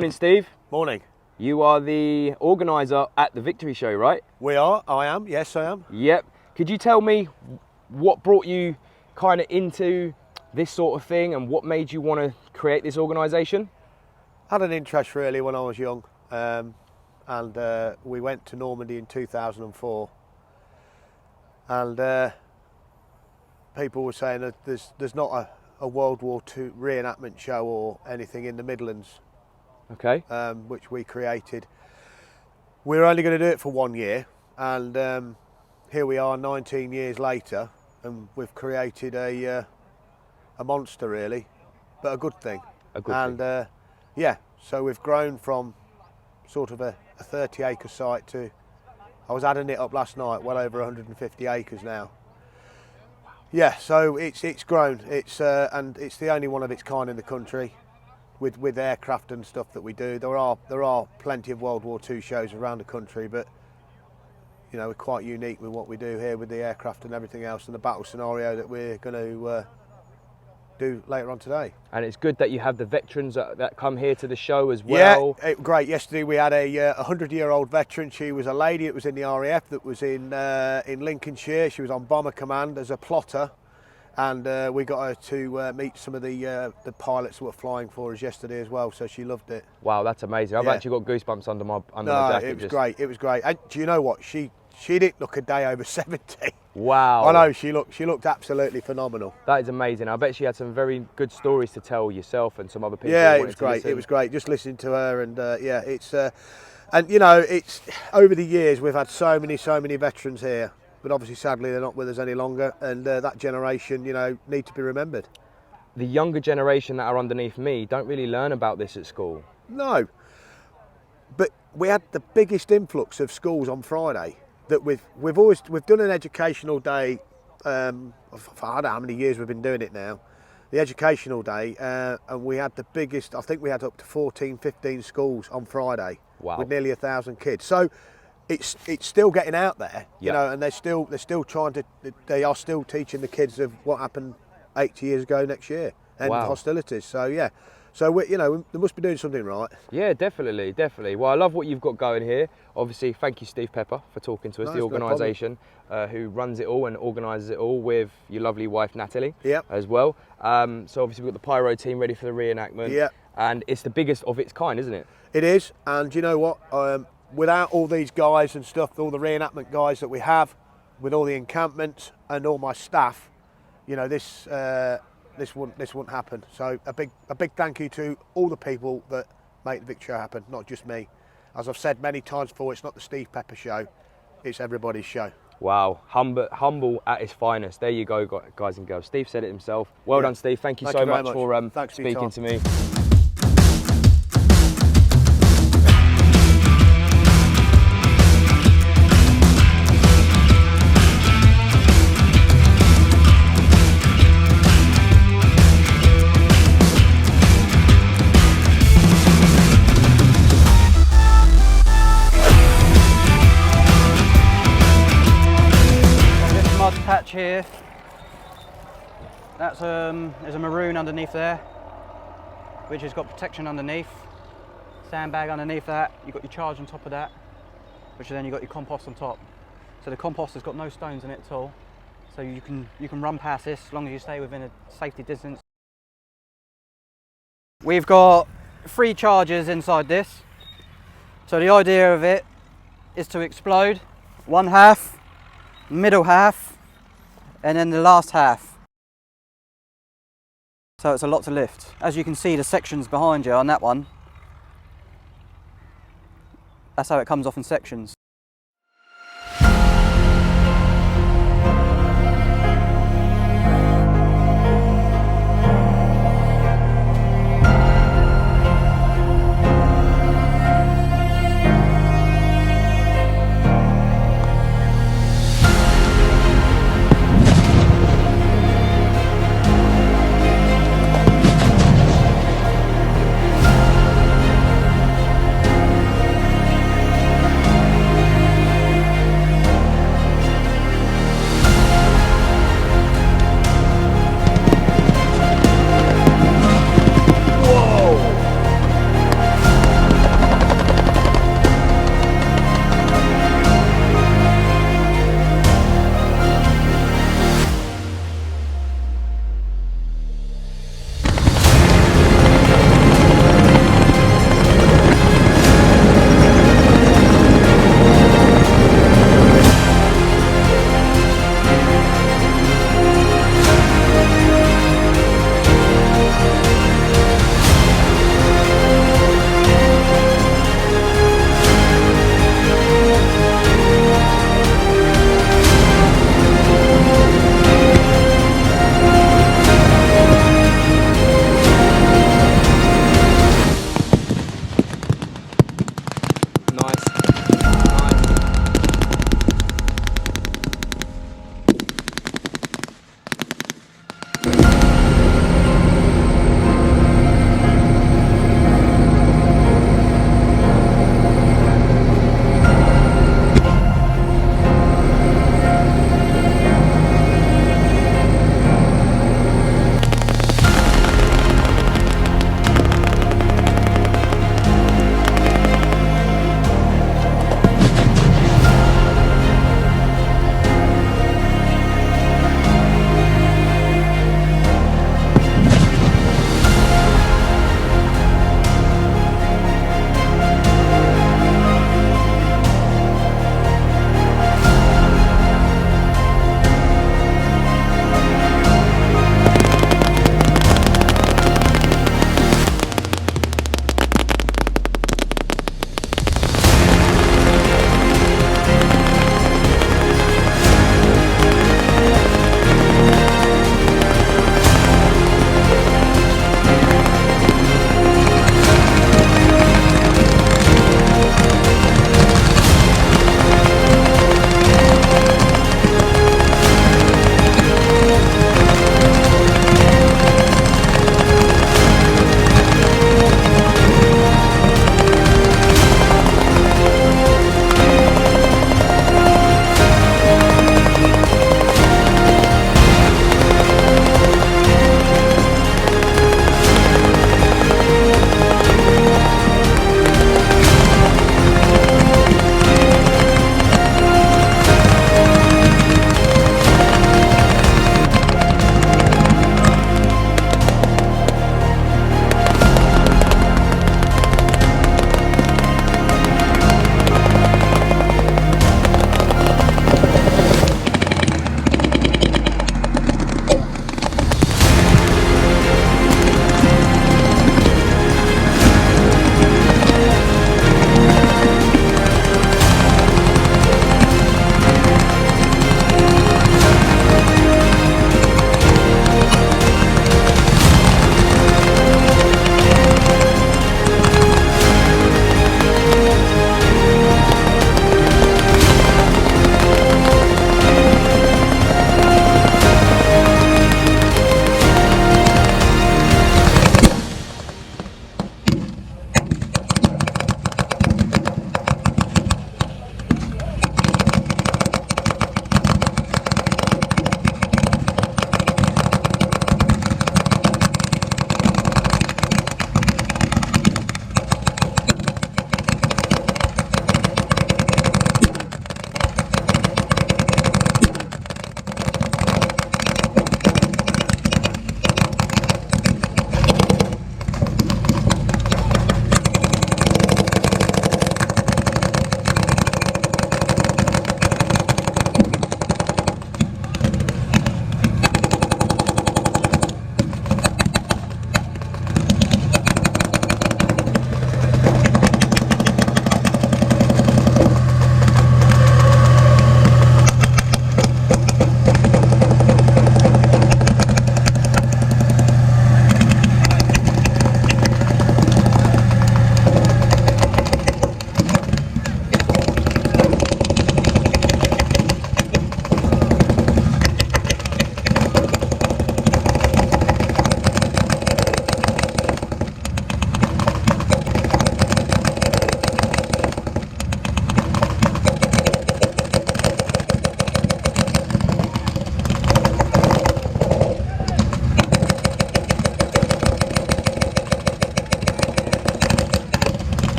Morning, Steve. Morning. You are the organiser at the Victory Show, right? We are. I am. Yes, I am. Yep. Could you tell me what brought you kind of into this sort of thing and what made you want to create this organisation? Had an interest really when I was young, and we went to Normandy in 2004, and people were saying that there's not a World War II reenactment show or anything in the Midlands. Okay. Which we created. We were only going to do it for 1 year, and here we are 19 years later, and we've created a monster really, but a good thing. A good thing. Yeah, so we've grown from sort of a 30-acre site to, I was adding it up last night, well over 150 acres now. Yeah, so it's grown. And it's the only one of its kind in the country, with aircraft and stuff that we do. There are plenty of World War II shows around the country, but you know, we're quite unique with what we do here with the aircraft and everything else, and the battle scenario that we're going to do later on today. And it's good that you have the veterans that come here to the show as well. Yeah, great. Yesterday we had a 100-year-old veteran. She was a lady that was in the RAF, that was in Lincolnshire. She was on Bomber Command as a plotter, and we got her to meet some of the pilots that were flying for us yesterday as well. So she loved it. Wow, that's amazing. I've actually got goosebumps under my jacket. It was great. It was great. And do you know what? She didn't look a day over 70. Wow. I know, she looked absolutely phenomenal. That is amazing. I bet she had some very good stories to tell yourself and some other people. Yeah, it was great. It was great just listening to her, and yeah, it's and you know, it's over the years we've had so many veterans here, but obviously sadly they're not with us any longer, and that generation, you know, need to be remembered. The younger generation that are underneath me don't really learn about this at school. No, but we had the biggest influx of schools on Friday. That we've done an educational day. I don't know how many years we've been doing it now. The educational day, and we had the biggest. I think we had up to 14, 15 schools on Friday. Wow. With nearly 1,000 kids. So it's still getting out there, you Yeah. know, and they're still trying to. They are still teaching the kids of what happened 80 years ago next year and Wow. hostilities. So yeah. So you know, they must be doing something right. Yeah, definitely. Well, I love what you've got going here. Obviously, thank you, Steve Pepper, for talking to us, the organisation who runs it all and organises it all with your lovely wife, Natalie, as well. So obviously we've got the Pyro team ready for the reenactment. Yeah. And it's the biggest of its kind, isn't it? It is, and you know what? Without all these guys and stuff, all the reenactment guys that we have, with all the encampments and all my staff, you know, this wouldn't happen. So a big thank you to all the people that make the Victory Show happen, not just me. As I've said many times before, it's not the Steve Pepper show, it's everybody's show. Wow, humble at its finest. There you go, guys and girls. Steve said it himself. Well done, Steve. Thank you so much for speaking to me. Patch here, that's there's a maroon underneath there, which has got protection underneath, sandbag underneath that, you've got your charge on top of that, which then you've got your compost on top. So the compost has got no stones in it at all, so you can run past this as long as you stay within a safety distance. We've got 3 charges inside this, so the idea of it is to explode one half, middle half, and then the last half. So it's a lot to lift. As you can see, the sections behind you on that one, that's how it comes off in sections.